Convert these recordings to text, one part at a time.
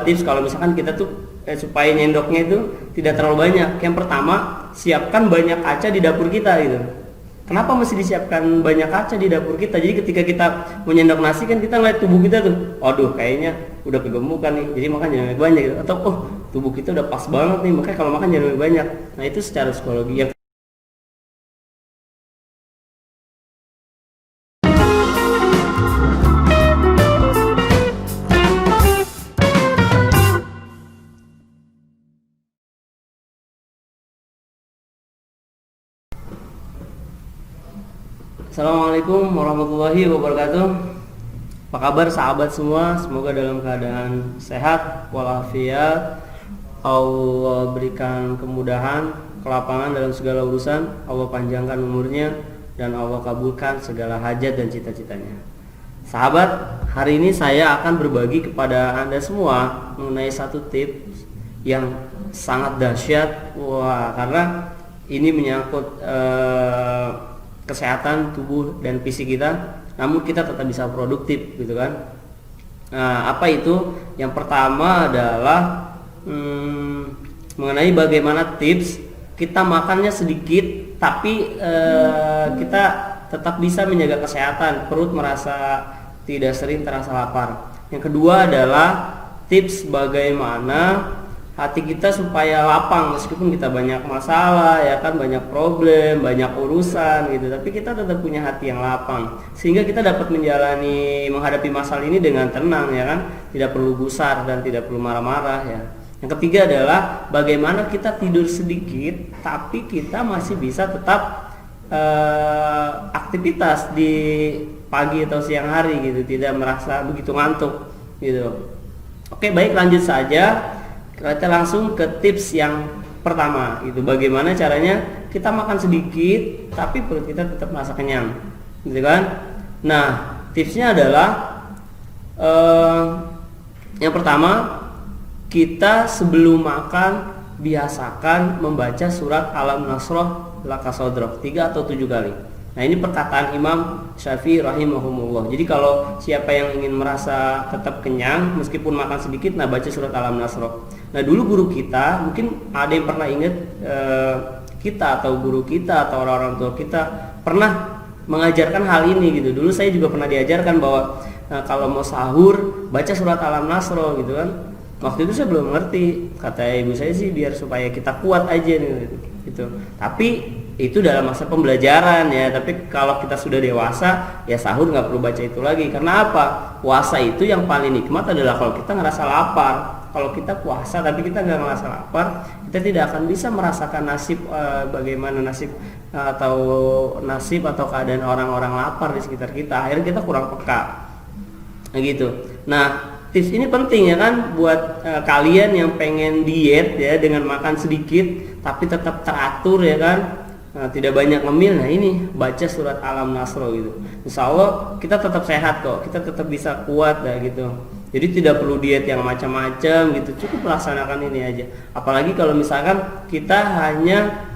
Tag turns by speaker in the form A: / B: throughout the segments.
A: dua tips kalau misalkan kita tuh supaya nyendoknya itu tidak terlalu banyak. Yang pertama, siapkan banyak kaca di dapur kita gitu. Kenapa mesti disiapkan banyak kaca di dapur kita? Jadi ketika kita menyendok nasi kan kita ngeliat tubuh kita tuh, aduh kayaknya udah kegemukan nih, jadi makan jangan banyak gitu. Atau oh tubuh kita udah pas banget nih, makanya kalau makan jangan banyak. Nah itu secara psikologi. Yang Assalamualaikum warahmatullahi wabarakatuh. Apa kabar sahabat semua? Semoga dalam keadaan sehat walafiat. Allah berikan kemudahan, kelapangan dalam segala urusan. Allah panjangkan umurnya dan Allah kabulkan segala hajat dan cita-citanya. Sahabat, hari ini saya akan berbagi kepada Anda semua mengenai satu tips yang sangat dahsyat. Wah, karena ini menyangkut kesehatan tubuh dan fisik kita, namun kita tetap bisa produktif gitu kan. Nah, apa itu? Yang pertama adalah mengenai bagaimana tips kita makannya sedikit tapi kita tetap bisa menjaga kesehatan, perut merasa tidak sering terasa lapar. Yang kedua adalah tips bagaimana hati kita supaya lapang meskipun kita banyak masalah ya kan, banyak problem, banyak urusan gitu, tapi kita tetap punya hati yang lapang sehingga kita dapat menghadapi masalah ini dengan tenang ya kan, tidak perlu gusar dan tidak perlu marah-marah ya. Yang ketiga adalah bagaimana kita tidur sedikit tapi kita masih bisa tetap aktivitas di pagi atau siang hari gitu, tidak merasa begitu ngantuk gitu. Oke, baik, lanjut saja. Kita langsung ke tips yang pertama, itu bagaimana caranya kita makan sedikit tapi perut kita tetap merasa kenyang, gitu kan? Nah, tipsnya adalah yang pertama, kita sebelum makan biasakan membaca surat Alam Nasroh Laka Sodroh 3 atau 7 kali. Nah, ini perkataan Imam Syafi'i rahimahumullah. Jadi kalau siapa yang ingin merasa tetap kenyang meskipun makan sedikit, nah baca surat Alam Nasroh. Nah, dulu guru kita, mungkin ada yang pernah ingat kita atau guru kita atau orang-orang tua kita pernah mengajarkan hal ini gitu. Dulu saya juga pernah diajarkan bahwa kalau mau sahur baca surat Alam Nasroh gitu kan. Waktu itu saya belum ngerti, kata ibu saya sih biar supaya kita kuat aja gitu. Tapi itu dalam masa pembelajaran ya, tapi kalau kita sudah dewasa ya sahur nggak perlu baca itu lagi. Karena apa? Puasa itu yang paling nikmat adalah kalau kita ngerasa lapar. Kalau kita puasa tapi kita nggak ngerasa lapar, kita tidak akan bisa merasakan bagaimana nasib atau keadaan orang-orang lapar di sekitar kita. Akhirnya kita kurang peka gitu. Nah, tips ini penting ya kan buat kalian yang pengen diet ya, dengan makan sedikit tapi tetap teratur ya kan. Nah, tidak banyak ngemil. Nah, ini baca surat Alam Nasroh gitu. Insya Allah kita tetap sehat kok, kita tetap bisa kuat dah gitu. Jadi tidak perlu diet yang macam-macam gitu, cukup melaksanakan ini aja. Apalagi kalau misalkan kita hanya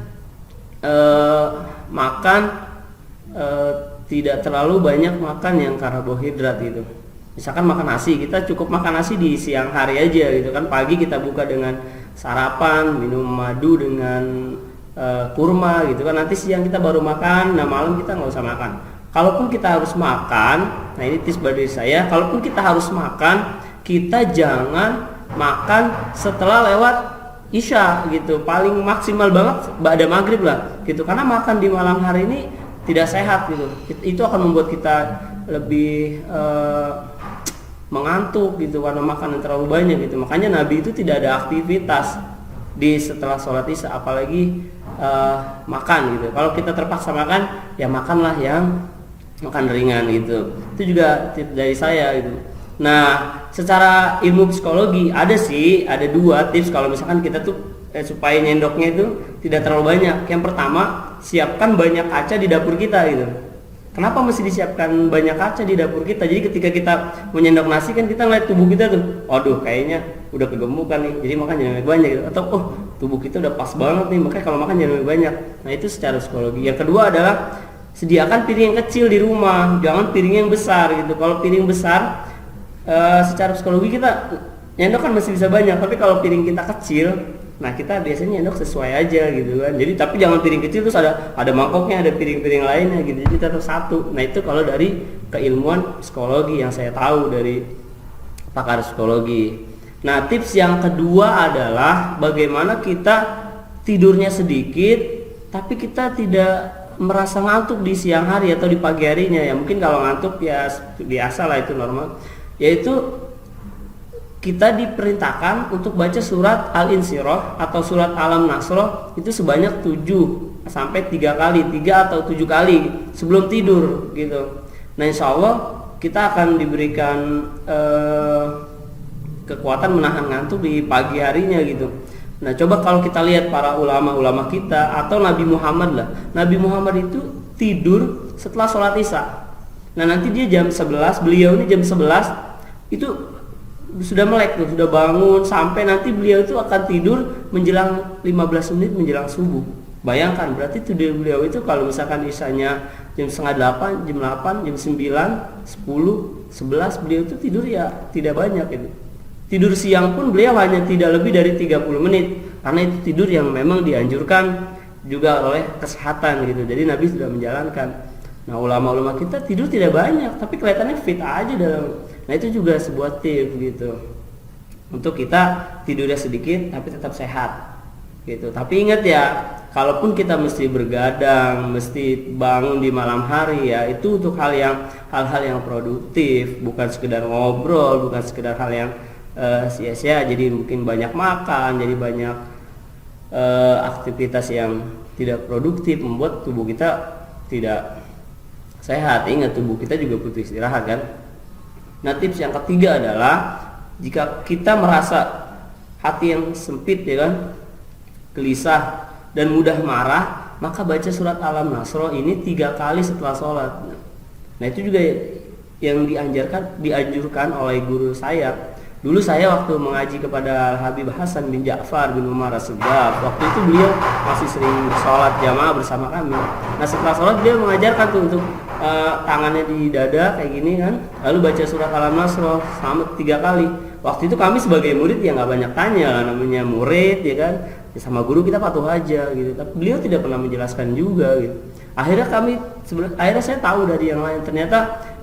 A: makan tidak terlalu banyak makan yang karbohidrat gitu. Misalkan makan nasi, kita cukup makan nasi di siang hari aja gitu kan. Pagi kita buka dengan sarapan, minum madu dengan kurma gitu kan. Nanti siang kita baru makan, nah malam kita nggak usah makan. Kalaupun kita harus makan, nah ini tips dari saya, kalaupun kita harus makan, kita jangan makan setelah lewat isya gitu. Paling maksimal banget ba'da maghrib lah gitu. Karena makan di malam hari ini tidak sehat gitu. Itu akan membuat kita lebih mengantuk gitu karena makan yang terlalu banyak gitu. Makanya Nabi itu tidak ada aktivitas di setelah sholat isya, apalagi makan gitu. Kalau kita terpaksa makan, ya makanlah yang makan ringan gitu. Itu juga tips dari saya gitu. Nah, secara ilmu psikologi ada dua tips kalau misalkan kita tuh supaya nyendoknya itu tidak terlalu banyak. Yang pertama, siapkan banyak kaca di dapur kita gitu. Kenapa mesti disiapkan banyak kaca di dapur kita? Jadi ketika kita menyendok nasi kan kita ngeliat tubuh kita tuh, aduh kayaknya udah kegemukan nih, jadi makan jangan banyak gitu. Atau oh tubuh kita udah pas banget nih, makanya kalau makan jangan banyak. Nah, itu secara psikologi. Yang kedua adalah sediakan piring yang kecil di rumah, jangan piring yang besar gitu. Kalau piring besar secara psikologi kita Nyendok kan masih bisa banyak, tapi kalau piring kita kecil, nah kita biasanya nyendok sesuai aja gitu kan. Jadi tapi jangan piring kecil terus ada mangkoknya, ada piring-piring lainnya gitu. Jadi tetap satu. Nah itu kalau dari keilmuan psikologi yang saya tahu dari pakar psikologi. Nah tips yang kedua adalah bagaimana kita tidurnya sedikit, tapi kita tidak merasa ngantuk di siang hari atau di pagi harinya. Ya mungkin kalau ngantuk ya biasa lah, itu normal. Yaitu kita diperintahkan untuk baca surat Al-Insyirah atau surat Alam Nasroh itu sebanyak 7 sampai 3 kali, 3 atau 7 kali sebelum tidur gitu. Nah insya Allah kita akan diberikan kekuatan menahan ngantuk di pagi harinya gitu. Nah coba kalau kita lihat para ulama-ulama kita atau Nabi Muhammad lah, Nabi Muhammad itu tidur setelah sholat isya. Nah nanti dia jam 11, beliau ini jam 11 itu sudah melek tuh, sudah bangun, sampai nanti beliau itu akan tidur menjelang 15 menit menjelang subuh. Bayangkan berarti tidur beliau itu kalau misalkan isanya jam setengah 8, jam 8, jam 9, 10, 11 beliau itu tidur ya tidak banyak itu. Tidur siang pun beliau hanya tidak lebih dari 30 menit karena itu tidur yang memang dianjurkan juga oleh kesehatan gitu. Jadi Nabi sudah menjalankan. Nah ulama-ulama kita tidur tidak banyak tapi kelihatannya fit aja dalam. Nah itu juga sebuah tips gitu untuk kita tidurnya sedikit tapi tetap sehat gitu. Tapi ingat ya, kalaupun kita mesti bergadang, mesti bangun di malam hari ya, itu untuk hal-hal yang produktif, bukan sekedar ngobrol, bukan sekedar hal yang sia-sia. Jadi mungkin banyak makan, jadi banyak aktivitas yang tidak produktif, membuat tubuh kita tidak sehat. Ingat tubuh kita juga butuh istirahat kan. Nah tips yang ketiga adalah jika kita merasa hati yang sempit ya kan, gelisah dan mudah marah, maka baca surat Alam Nasroh ini 3 kali setelah sholat. Nah itu juga yang dianjurkan oleh guru saya. Dulu saya waktu mengaji kepada Habib Hasan bin Ja'far bin Umar As-Segaf, waktu itu beliau masih sering sholat jamaah bersama kami. Nah setelah sholat beliau mengajarkan tuh untuk tangannya di dada kayak gini kan, lalu baca surat Alam Nasroh sama 3 kali. Waktu itu kami sebagai murid ya nggak banyak tanya, namanya murid ya kan, ya sama guru kita patuh aja gitu. Tapi beliau tidak pernah menjelaskan juga gitu. Akhirnya saya tahu dari yang lain, ternyata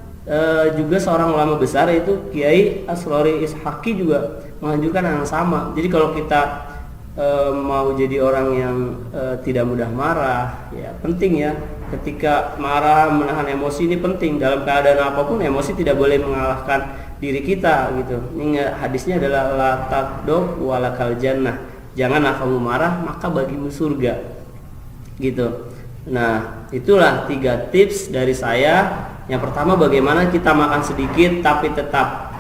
A: juga seorang ulama besar yaitu Kiai Asrori Ishaqi juga menganjurkan hal yang sama. Jadi kalau kita mau jadi orang yang tidak mudah marah, ya penting ya ketika marah menahan emosi ini penting. Dalam keadaan apapun emosi tidak boleh mengalahkan diri kita gitu. Ini hadisnya adalah la taqdub walakal jannah. Janganlah kamu marah maka bagimu surga. Gitu. Nah, itulah 3 tips dari saya. Yang pertama bagaimana kita makan sedikit tapi tetap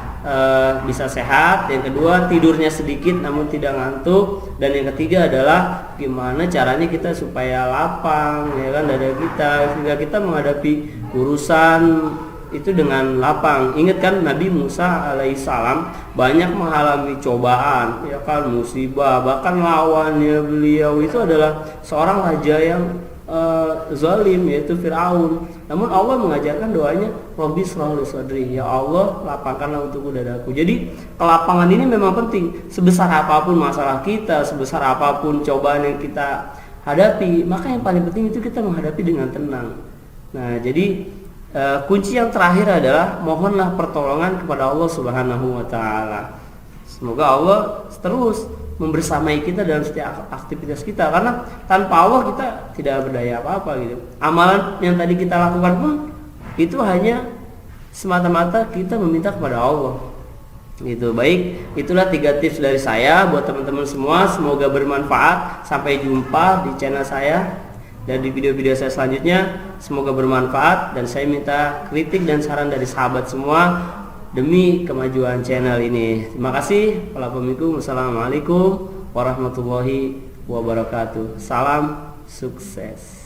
A: bisa sehat. Yang kedua tidurnya sedikit namun tidak ngantuk. Dan yang ketiga adalah gimana caranya kita supaya lapang ya kan dada kita, sehingga kita menghadapi urusan itu dengan lapang. Ingat kan Nabi Musa alaihissalam banyak mengalami cobaan ya kan, musibah, bahkan lawannya beliau itu adalah seorang raja yang zalim yaitu Fir'aun. Namun Allah mengajarkan doanya Rabbi shrah li sadri, ya Allah lapangkanlah untukku dadaku. Jadi kelapangan ini memang penting. Sebesar apapun masalah kita, sebesar apapun cobaan yang kita hadapi, maka yang paling penting itu kita menghadapi dengan tenang. Nah jadi kunci yang terakhir adalah mohonlah pertolongan kepada Allah Subhanahu wa taala. Semoga Allah terus membersamai kita dalam setiap aktivitas kita, karena tanpa Allah kita tidak berdaya apa-apa gitu. Amalan yang tadi kita lakukan pun itu hanya semata-mata kita meminta kepada Allah gitu. Baik, itulah 3 tips dari saya buat teman-teman semua, semoga bermanfaat. Sampai jumpa di channel saya dan di video-video saya selanjutnya, semoga bermanfaat. Dan saya minta kritik dan saran dari sahabat semua demi kemajuan channel ini. Terima kasih. Wassalamualaikum warahmatullahi wabarakatuh. Salam sukses.